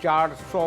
400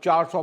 400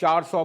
400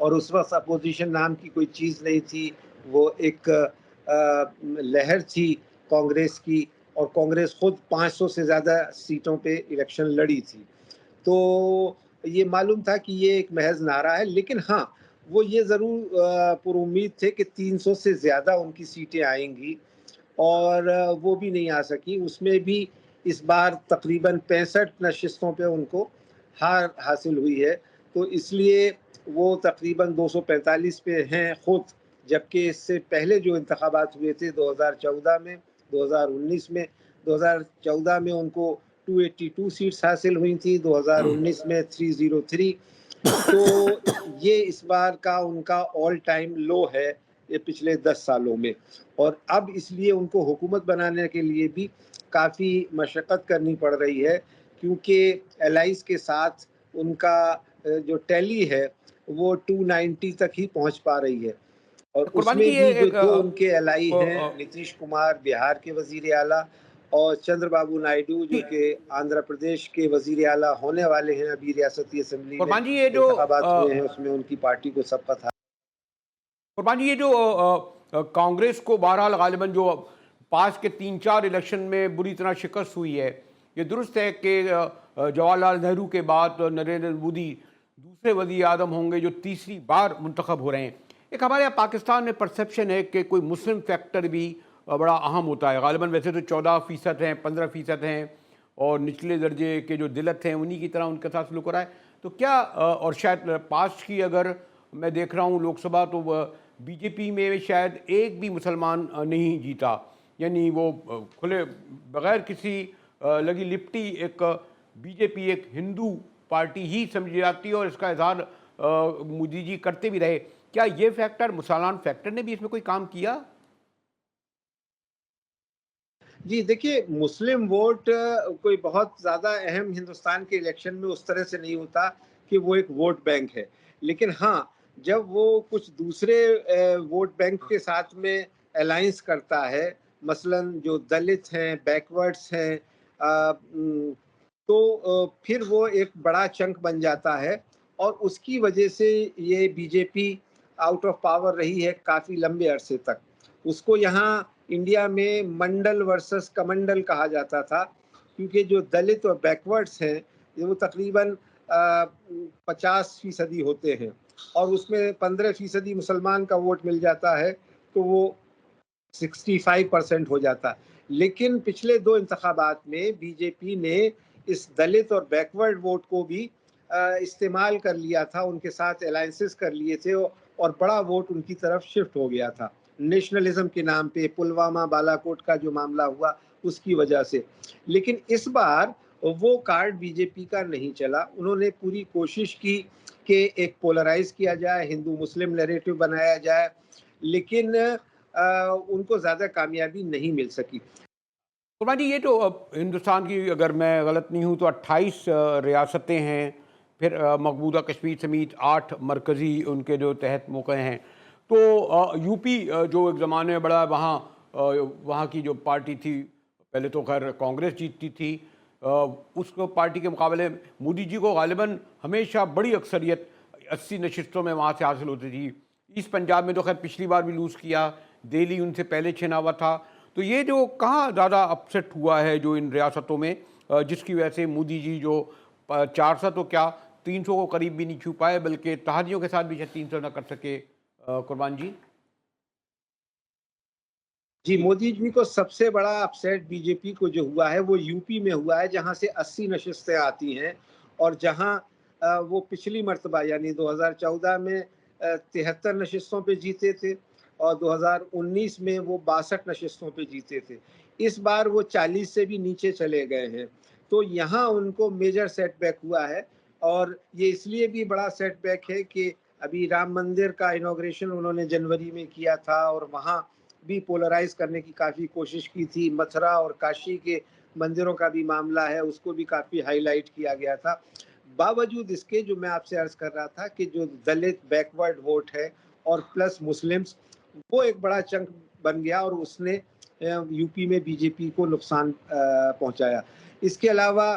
اور اس وقت اپوزیشن نام کی کوئی چیز نہیں تھی، وہ ایک لہر تھی کانگریس کی، اور کانگریس خود 500 سے زیادہ سیٹوں پہ الیکشن لڑی تھی. تو یہ معلوم تھا کہ یہ ایک محض نعرہ ہے، لیکن ہاں وہ یہ ضرور پر امید تھے کہ 300 سے زیادہ ان کی سیٹیں آئیں گی، اور وہ بھی نہیں آ سکی. اس میں بھی اس بار تقریباً 65 نشستوں پہ ان کو ہار حاصل ہوئی ہے. تو اس لیے وہ تقریباً 245 پہ ہیں خود، جبکہ اس سے پہلے جو انتخابات ہوئے تھے 2014 میں، 2019 میں، 2014 میں ان کو 282 سیٹس حاصل ہوئی تھی، 2019 میں 303. تو یہ اس بار کا ان کا آل ٹائم لو ہے یہ پچھلے 10 سالوں میں. اور اب اس لیے ان کو حکومت بنانے کے لیے بھی کافی مشقت کرنی پڑ رہی ہے، کیونکہ الائز کے ساتھ ان کا جو ٹیلی ہے وہ 290 تک ہی پہنچ پا رہی ہے. اور اس قربانی میں جی بھی یہ جو ایک دو ان کے الائی ہیں، نتیش کمار بہار کے وزیر اعلیٰ، اور چندر بابو نائیڈو جو کہ آندھرا پردیش کے وزیر اعلیٰ ہونے والے ہیں، ابھی ریاستی اسمبلی میں قربان جی یہ جو انتخابات ہوئے ہیں، اس میں ان کی پارٹی کو سبقت ہے. قربان جی یہ جو کانگریس کو بہرحال غالباً جو پاس کے 3-4 الیکشن میں بری طرح شکست ہوئی ہے، یہ درست ہے کہ جواہر لال نہرو کے بعد نریندر مودی دوسرے وزیر اعظم ہوں گے جو تیسری بار منتخب ہو رہے ہیں. ایک ہمارے یہاں پاکستان میں پرسیپشن ہے کہ کوئی مسلم فیکٹر بھی بڑا اہم ہوتا ہے. غالباً ویسے تو 14% ہیں، 15% ہیں، اور نچلے درجے کے جو دلت ہیں انہی کی طرح ان کے ساتھ سلوک ہو رہا ہے. تو کیا اور شاید پاسٹ کی اگر میں دیکھ رہا ہوں لوک سبھا، تو بی جے پی میں شاید ایک بھی مسلمان نہیں جیتا، یعنی وہ کھلے بغیر کسی لگی لپٹی ایک بی جے پی ایک ہندو پارٹی ہی سمجھی جاتی ہے، اور اس کا اظہار مودی جی کرتے بھی رہے. کیا یہ فیکٹر، مسلمان فیکٹر نے بھی اس میں کوئی کام کیا؟ جی دیکھیے، مسلم ووٹ کوئی بہت زیادہ اہم ہندوستان کے الیکشن میں اس طرح سے نہیں ہوتا کہ وہ ایک ووٹ بینک ہے، لیکن ہاں جب وہ کچھ دوسرے ووٹ بینک کے ساتھ میں الائنس کرتا ہے، مثلا جو دلت ہیں، بیکورڈز ہیں، تو پھر وہ ایک بڑا چنک بن جاتا ہے. اور اس کی وجہ سے یہ B J P out of power رہی ہے کافی لمبے عرصے تک. اس کو یہاں انڈیا میں منڈل ورسس کمنڈل کہا جاتا تھا، کیونکہ جو دلت اور بیکورڈز ہیں وہ تقریباً 50% ہوتے ہیں، اور اس میں 15% مسلمان کا ووٹ مل جاتا ہے، تو وہ 65% ہو جاتا. لیکن پچھلے 2 انتخابات میں بی جے پی نے اس دلت اور بیکورڈ ووٹ کو بھی استعمال کر لیا تھا، ان کے ساتھ الائنسز کر لیے تھے، اور بڑا ووٹ ان کی طرف شفٹ ہو گیا تھا نیشنلزم کے نام پہ. پلوامہ، بالا کوٹ کا جو معاملہ ہوا اس کی وجہ سے. لیکن اس بار وہ کارڈ بی جے پی کا نہیں چلا. انہوں نے پوری کوشش کی کہ ایک پولرائز کیا جائے، ہندو مسلم نیریٹو بنایا جائے، لیکن ان کو زیادہ کامیابی نہیں مل سکی. قربان جی یہ تو ہندوستان کی، اگر میں غلط نہیں ہوں تو 28 ریاستیں ہیں، پھر مقبوضہ کشمیر سمیت 8 مرکزی ان کے جو تحت موقع ہیں. تو یو پی جو ایک زمانے میں بڑا وہاں کی جو پارٹی تھی، پہلے تو خیر کانگریس جیتتی تھی، اس کو پارٹی کے مقابلے مودی جی کو غالباً ہمیشہ بڑی اکثریت 80 نشستوں میں وہاں سے حاصل ہوتی تھی. ایسٹ پنجاب میں تو خیر پچھلی بار بھی لوز کیا، دہلی ان سے پہلے چھنا ہوا تھا. تو یہ جو کہاں زیادہ اپسیٹ ہوا ہے جو ان ریاستوں میں، جس کی وجہ سے مودی جی جو 400 تو کیا 300 کو قریب بھی نہیں چھو پائے، بلکہ اتحادیوں کے ساتھ بھی شاید 300 نہ کر سکے. قربان جی جی، مودی جی کو سب سے بڑا اپسیٹ بی جے پی کو جو ہوا ہے وہ یو پی میں ہوا ہے، جہاں سے 80 نشستیں آتی ہیں، اور جہاں وہ پچھلی مرتبہ یعنی 2014 میں 73 نشستوں پہ جیتے تھے، اور 2019 میں وہ 62 نشستوں پہ جیتے تھے. اس بار وہ 40 سے بھی نیچے چلے گئے ہیں. تو یہاں ان کو میجر سیٹ بیک ہوا ہے، اور یہ اس لیے بھی بڑا سیٹ بیک ہے کہ ابھی رام مندر کا انوگریشن انہوں نے جنوری میں کیا تھا، اور وہاں بھی پولرائز کرنے کی کافی کوشش کی تھی. متھرا اور کاشی کے مندروں کا بھی معاملہ ہے، اس کو بھی کافی ہائی لائٹ کیا گیا تھا. باوجود اس کے جو میں آپ سے عرض کر رہا تھا کہ جو دلت بیکورڈ ووٹ ہے اور پلس مسلمز، وہ ایک بڑا چنک بن گیا، اور اس نے یو پی میں بی جے پی کو نقصان پہنچایا. اس کے علاوہ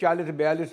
40-42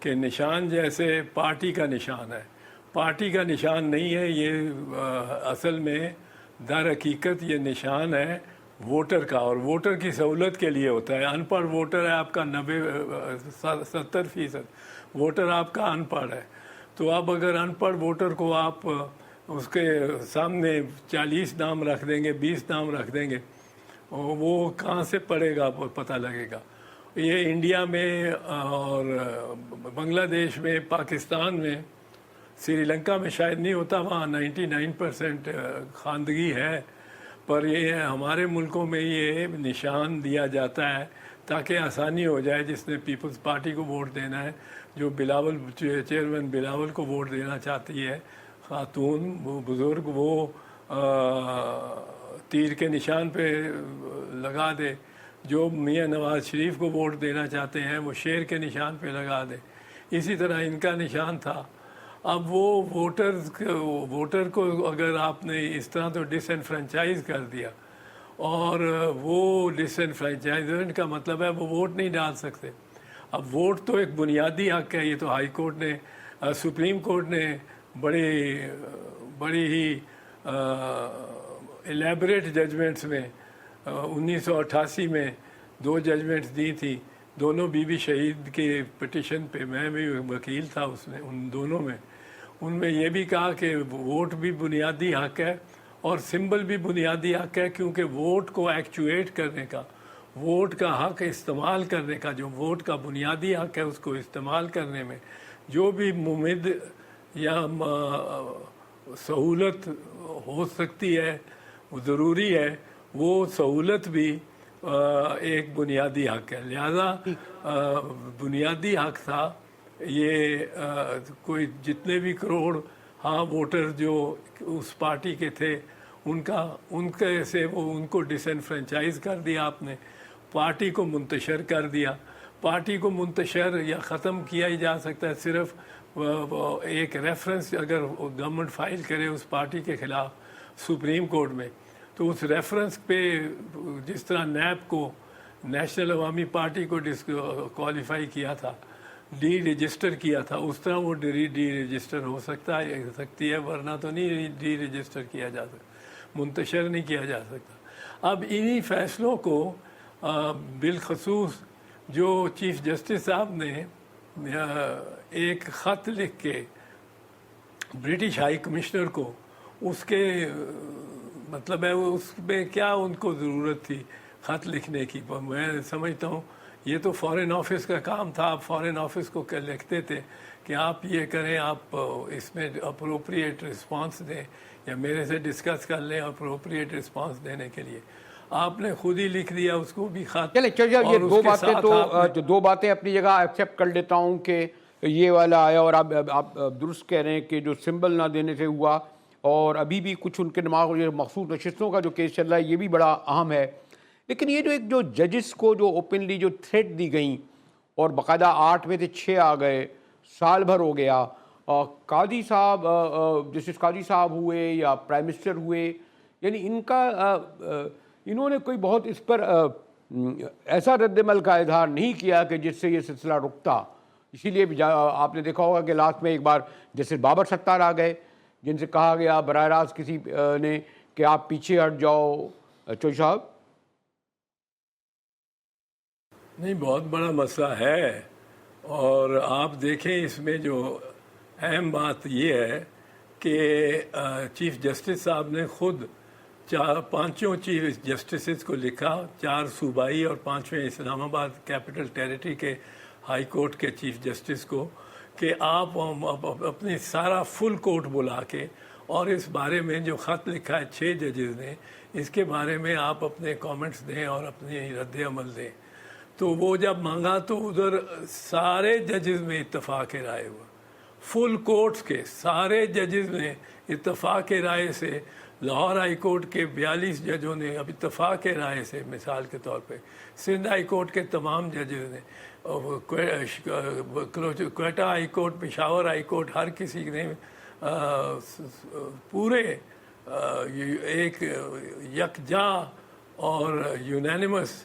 کہ نشان جیسے پارٹی کا نشان ہے، پارٹی کا نشان نہیں ہے یہ، اصل میں در حقیقت یہ نشان ہے ووٹر کا، اور ووٹر کی سہولت کے لیے ہوتا ہے۔ ان پڑھ ووٹر ہے آپ کا 70% ووٹر آپ کا ان پڑھ ہے، تو اب اگر ان پڑھ ووٹر کو آپ اس کے سامنے 40 نام رکھ دیں گے، 20 نام رکھ دیں گے، وہ کہاں سے پڑھے گا پتہ لگے گا۔ یہ انڈیا میں اور بنگلہ دیش میں، پاکستان میں، سری لنکا میں شاید نہیں ہوتا، وہاں 99% خواندگی ہے، پر یہ ہمارے ملکوں میں یہ نشان دیا جاتا ہے تاکہ آسانی ہو جائے جس نے پیپلز پارٹی کو ووٹ دینا ہے، جو بلاول چیئرمین بلاول کو ووٹ دینا چاہتی ہے خاتون، وہ بزرگ، وہ تیر کے نشان پہ لگا دے، جو میاں نواز شریف کو ووٹ دینا چاہتے ہیں وہ شیر کے نشان پہ لگا دے۔ اسی طرح ان کا نشان تھا۔ اب وہ ووٹر کو اگر آپ نے اس طرح تو ڈس انفرینچائز کر دیا، اور وہ ڈس انفرینچائزمنٹ کا مطلب ہے وہ ووٹ نہیں ڈال سکتے۔ اب ووٹ تو ایک بنیادی حق ہے، یہ تو ہائی کورٹ نے، سپریم کورٹ نے بڑی ہی الیبریٹ ججمنٹس میں 1988 میں 2 ججمنٹس دی تھی، دونوں بی بی شہید کے پٹیشن پہ، میں بھی وکیل تھا اس میں، ان دونوں میں، ان میں یہ بھی کہا کہ ووٹ بھی بنیادی حق ہے اور سمبل بھی بنیادی حق ہے، کیونکہ ووٹ کو ایکچویٹ کرنے کا، ووٹ کا حق استعمال کرنے کا، جو ووٹ کا بنیادی حق ہے اس کو استعمال کرنے میں جو بھی ممد یا سہولت ہو سکتی ہے، وہ ضروری ہے، وہ سہولت بھی ایک بنیادی حق ہے۔ لہذا بنیادی حق تھا یہ، کوئی جتنے بھی کروڑ ووٹر جو اس پارٹی کے تھے، ان کے سے وہ ان کو ڈس انفرینچائز کر دیا آپ نے، پارٹی کو منتشر کر دیا۔ پارٹی کو منتشر یا ختم کیا ہی جا سکتا ہے صرف ایک ریفرنس اگر گورنمنٹ فائل کرے اس پارٹی کے خلاف سپریم کورٹ میں، تو اس ریفرنس پہ جس طرح نیب کو، نیشنل عوامی پارٹی کو ڈسکوالیفائی کیا تھا، ڈی رجسٹر کیا تھا، اس طرح وہ ڈی رجسٹر ہو سکتی ہے، ورنہ تو نہیں ڈی رجسٹر کیا جا سکتا، منتشر نہیں کیا جا سکتا۔ اب انہی فیصلوں کو بالخصوص جو چیف جسٹس صاحب نے ایک خط لکھ کے برٹش ہائی کمشنر کو، اس کے مطلب ہے اس میں کیا ان کو ضرورت تھی خط لکھنے کی؟ میں سمجھتا ہوں یہ تو فارن آفس کا کام تھا، آپ فارن آفس کو لکھتے تھے کہ آپ یہ کریں، آپ اس میں اپروپریٹ رسپانس دیں، یا میرے سے ڈسکس کر لیں اپروپریٹ رسپانس دینے کے لیے۔ آپ نے خود ہی لکھ دیا اس کو بھی خط۔ چلیں یہ 2 باتیں تو 2 باتیں اپنی جگہ ایکسیپٹ کر لیتا ہوں کہ یہ والا آیا، اور آپ درست کہہ رہے ہیں کہ جو سمبل نہ دینے سے ہوا، اور ابھی بھی کچھ ان کے دماغ میں مخصوص نشستوں کا جو کیس چل رہا ہے یہ بھی بڑا اہم ہے۔ لیکن یہ جو ججز کو جو اوپنلی جو تھریٹ دی گئیں، اور باقاعدہ 8 میں سے 6 آ گئے، سال بھر ہو گیا، قاضی صاحب، جسٹس قاضی صاحب ہوئے یا پرائم منسٹر ہوئے، یعنی انہوں نے کوئی بہت اس پر ایسا رد عمل کا اظہار نہیں کیا کہ جس سے یہ سلسلہ رکتا۔ اسی لیے آپ نے دیکھا ہوگا کہ لاسٹ میں ایک بار جسٹس بابر ستار آ گئے، جن سے کہا گیا براہ راست کسی نے کہ آپ پیچھے ہٹ جاؤ۔ چوئی صاحب نہیں، بہت بڑا مسئلہ ہے، اور آپ دیکھیں اس میں جو اہم بات یہ ہے کہ چیف جسٹس صاحب نے خود 5 چیف جسٹسز کو لکھا، 4 صوبائی اور 5ویں اسلام آباد کیپٹل ٹیریٹری کے ہائی کورٹ کے چیف جسٹس کو، کہ آپ اپنی سارا فل کورٹ بلا کے، اور اس بارے میں جو خط لکھا ہے 6 ججز نے، اس کے بارے میں آپ اپنے کامنٹس دیں اور اپنی رد عمل دیں۔ تو وہ جب مانگا تو ادھر سارے ججز میں اتفاق رائے ہوا، فل کورٹس کے سارے ججز نے اتفاق رائے سے، لاہور ہائی کورٹ کے 42 ججوں نے اب اتفاق رائے سے، مثال کے طور پہ سندھ ہائی کورٹ کے تمام ججز نے، Quetta high court, Peshawar high court, ہر کسی نے پورے ایک یکجا اور یونینیمس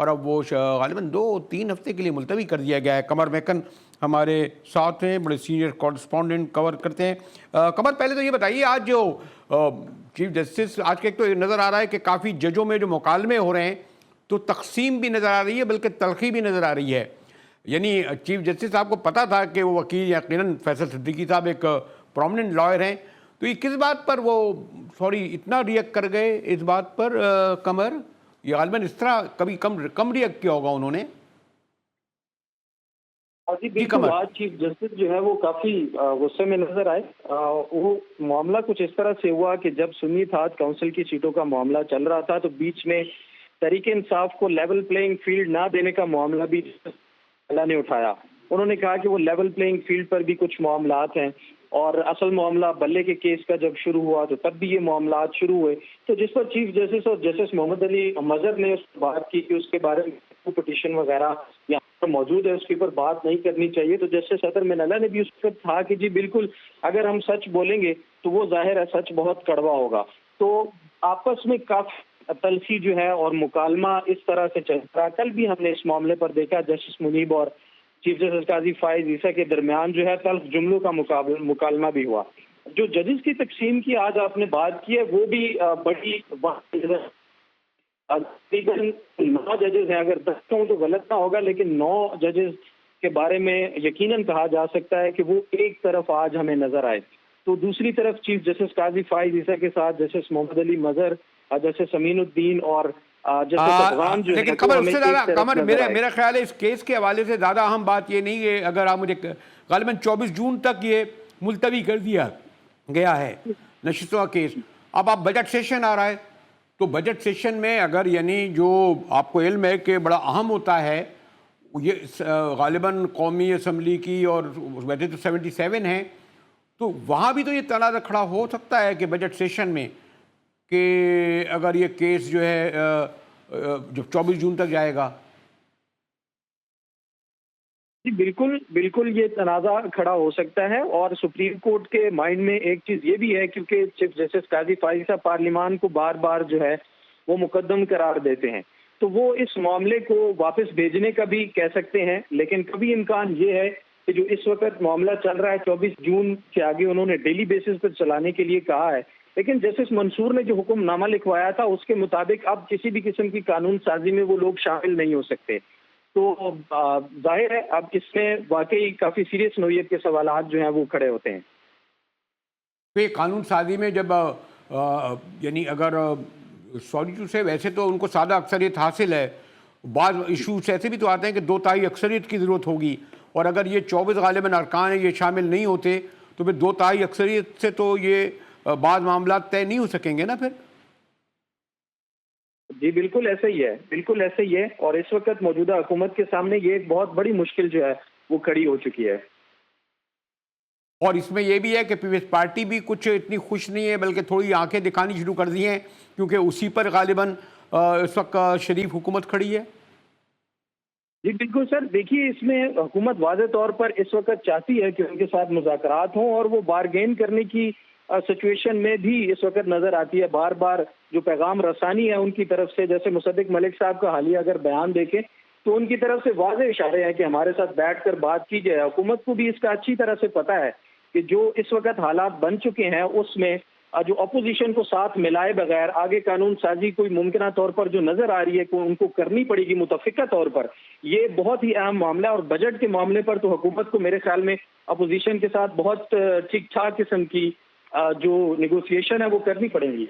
اور اب وہ غالباً 2-3 ہفتے کے لیے ملتوی کر دیا گیا ہے۔ قمر مہکن ہمارے ساتھ ہیں، بڑے سینئر کورسپونڈنٹ کور کرتے ہیں۔ قمر، پہلے تو یہ بتائیے، آج جو چیف جسٹس، آج کے ایک تو نظر آ رہا ہے کہ کافی ججوں میں جو مکالمے ہو رہے ہیں تو تقسیم بھی نظر آ رہی ہے، بلکہ تلخی بھی نظر آ رہی ہے۔ یعنی چیف جسٹس صاحب کو پتہ تھا کہ وہ وکیل یقیناً فیصل صدیقی صاحب ایک پرومننٹ لائر ہیں، تو یہ کس بات پر وہ اتنا ریئیکٹ کر گئے اس بات پر قمر؟ یہ غالباً اس طرح کبھی کم ریئیکٹ کیا ہوگا انہوں نے۔ جی بالکل، آج چیف جسٹس جو ہے وہ کافی غصے میں نظر آئے۔ وہ معاملہ کچھ اس طرح سے ہوا کہ جب سنی اتحاد کونسل کی سیٹوں کا معاملہ چل رہا تھا تو بیچ میں تحریک انصاف کو لیول پلینگ فیلڈ نہ دینے کا معاملہ بھی اللہ نے اٹھایا۔ انہوں نے کہا کہ وہ لیول پلینگ فیلڈ پر بھی کچھ معاملات ہیں، اور اصل معاملہ بلے کے کیس کا جب شروع ہوا تو تب بھی یہ معاملات شروع ہوئے، تو جس پر چیف جسٹس اور جسٹس محمد علی مظہر نے اس بات کی کہ اس کے بارے میں پٹیشن وغیرہ یہاں پر موجود ہے، اس کے اوپر بات نہیں کرنی چاہیے، تو جسٹس اطہر من اللہ نے بھی اس وقت کہا کہ جی بالکل، اگر ہم سچ بولیں گے تو وہ ظاہر ہے سچ بہت کڑوا ہوگا۔ تو آپس میں کافی تلخی جو ہے اور مکالمہ اس طرح سے چل رہا۔ کل بھی ہم نے اس معاملے پر دیکھا، جسٹس منیب اور چیف جسٹس قاضی فائز عیسیٰ کے درمیان جو ہے تلخ جملوں کا مکالمہ بھی ہوا۔ جو ججز کی تقسیم کی آج آپ نے بات کی ہے وہ بھی بڑی تقریباً 9 ججز ہیں، اگر 10 کہوں تو غلط نہ ہوگا، لیکن 9 ججز کے بارے میں یقیناً کہا جا سکتا ہے کہ وہ ایک طرف آج ہمیں نظر آئے، تو دوسری طرف چیف جسٹس قاضی فائز عیسیٰ کے ساتھ جسٹس محمد علی مظہر، جسٹس امین الدین اور جسٹس افغان جو لیکن قمر، اس سے زیادہ قمر میرا خیال ہے اس کیس کے حوالے سے زیادہ اہم بات یہ نہیں ہے، اگر آپ مجھے غالباً 24 جون تک یہ ملتوی کر دیا گیا ہے نشستوں کا کیس۔ اب بجٹ سیشن آ رہا ہے، تو بجٹ سیشن میں اگر یعنی جو آپ کو علم ہے کہ بڑا اہم ہوتا ہے یہ غالباً قومی اسمبلی کی، اور ویسے تو 77 ہیں، تو وہاں بھی تو یہ تنازع کھڑا ہو سکتا ہے کہ بجٹ سیشن میں کہ اگر یہ کیس جو ہے جو 24 جون تک جائے گا۔ جی بالکل بالکل، یہ تنازع کھڑا ہو سکتا ہے، اور سپریم کورٹ کے مائنڈ میں ایک چیز یہ بھی ہے، کیونکہ چیف جسٹس قاضی فائز صاحب پارلیمان کو بار بار جو ہے وہ مقدم قرار دیتے ہیں، تو وہ اس معاملے کو واپس بھیجنے کا بھی کہہ سکتے ہیں، لیکن کبھی امکان یہ ہے کہ جو اس وقت معاملہ چل رہا ہے 24 جون کے آگے انہوں نے ڈیلی بیسس پر چلانے کے لیے کہا ہے، لیکن جسٹس منصور نے جو حکم نامہ لکھوایا تھا اس کے مطابق اب کسی بھی قسم کی قانون سازی میں وہ لوگ شامل نہیں ہو سکتے، تو ظاہر ہے اب اس میں واقعی کافی سیریس نوعیت کے سوالات جو ہیں وہ کھڑے ہوتے ہیں۔ تو یہ قانون سازی میں جب یعنی اگر سوری ٹو سے، ویسے تو ان کو سادہ اکثریت حاصل ہے، بعض ایشوز ایسے بھی تو آتے ہیں کہ 2/3 اکثریت کی ضرورت ہوگی، اور اگر یہ 24 غالباً ارکان ہیں یہ شامل نہیں ہوتے تو پھر 2/3 اکثریت سے تو یہ بعض معاملات طے نہیں ہو سکیں گے نا پھر۔ جی بالکل ایسا ہی ہے، بالکل ایسا ہی ہے، اور اس وقت موجودہ حکومت کے سامنے یہ ایک بہت بڑی مشکل جو ہے وہ کھڑی ہو چکی ہے۔ اور اس میں یہ بھی ہے کہ پیپلز پارٹی بھی کچھ اتنی خوش نہیں ہے، بلکہ تھوڑی آنکھیں دکھانی شروع کر دی ہیں، کیونکہ اسی پر غالباً اس وقت شریف حکومت کھڑی ہے۔ جی بالکل سر، دیکھیے اس میں حکومت واضح طور پر اس وقت چاہتی ہے کہ ان کے ساتھ مذاکرات ہوں، اور وہ بارگین کرنے کی سچویشن میں بھی اس وقت نظر آتی ہے۔ بار بار جو پیغام رسانی ہے ان کی طرف سے، جیسے مصدق ملک صاحب کا حالیہ اگر بیان دیکھیں تو ان کی طرف سے واضح اشارے ہیں کہ ہمارے ساتھ بیٹھ کر بات کی جائے۔ حکومت کو بھی اس کا اچھی طرح سے پتہ ہے کہ جو اس وقت حالات بن چکے ہیں اس میں جو اپوزیشن کو ساتھ ملائے بغیر آگے قانون سازی کوئی ممکنہ طور پر جو نظر آ رہی ہے کہ ان کو کرنی پڑے گی متفقہ طور پر، یہ بہت ہی اہم معاملہ ہے، اور بجٹ کے معاملے پر تو حکومت کو میرے خیال میں اپوزیشن کے ساتھ بہت ٹھیک ٹھاک قسم کی جو نیگوسیشن ہے وہ کرنی پڑیں گی۔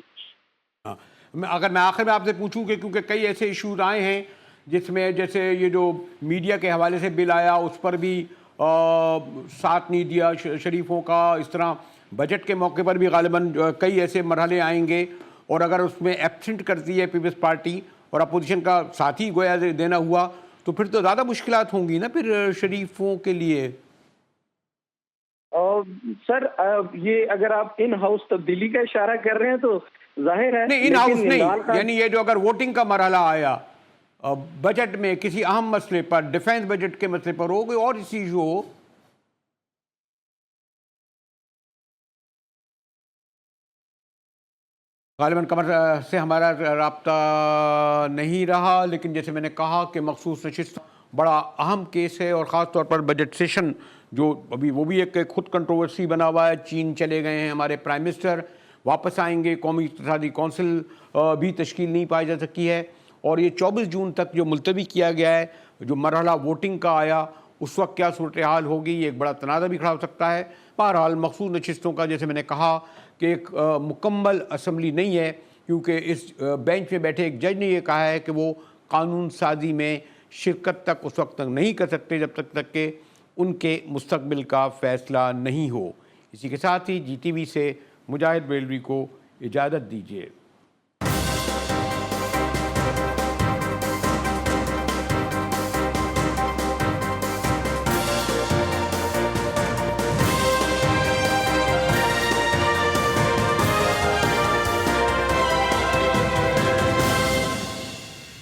اگر میں آخر میں آپ سے پوچھوں کہ کیونکہ کئی ایسے ایشوز آئے ہیں جس میں جیسے یہ جو میڈیا کے حوالے سے بل آیا اس پر بھی ساتھ نہیں دیا شریفوں کا، اس طرح بجٹ کے موقع پر بھی غالباً کئی ایسے مرحلے آئیں گے، اور اگر اس میں ایبسنٹ کرتی ہے پیپلز پارٹی اور اپوزیشن کا ساتھ ہی گویا دینا ہوا تو پھر تو زیادہ مشکلات ہوں گی نا پھر شریفوں کے لیے۔ سر یہ اگر آپ ان ہاؤس تبدیلی کا اشارہ کر رہے ہیں تو ظاہر ہے، نہیں ان ہاؤس نہیں، یعنی یہ جو اگر ووٹنگ کا مرحلہ آیا بجٹ میں کسی اہم مسئلے پر، ڈیفنس بجٹ کے مسئلے پر ہو، کوئی اور اسی ایشو ہو، غالباً کمر سے ہمارا رابطہ نہیں رہا، لیکن جیسے میں نے کہا کہ مخصوص نشست بڑا اہم کیس ہے، اور خاص طور پر بجٹ سیشن جو ابھی وہ بھی ایک خود کنٹروورسی بنا ہوا ہے۔ چین چلے گئے ہیں ہمارے پرائم منسٹر، واپس آئیں گے، قومی اقتصادی کونسل بھی تشکیل نہیں پائی جا سکی ہے، اور یہ 24 جون تک جو ملتوی کیا گیا ہے، جو مرحلہ ووٹنگ کا آیا، اس وقت کیا صورتحال ہوگی، یہ ایک بڑا تنازع بھی کھڑا ہو سکتا ہے۔ بہرحال مخصوص نشستوں کا جیسے میں نے کہا کہ ایک مکمل اسمبلی نہیں ہے، کیونکہ اس بینچ میں بیٹھے ایک جج نے یہ کہا ہے کہ وہ قانون سازی میں شرکت تک اس وقت تک نہیں کر سکتے جب تک کہ ان کے مستقبل کا فیصلہ نہیں ہو۔ اسی کے ساتھ ہی جی ٹی وی سے مجاہد بریلوی کو اجازت دیجیے۔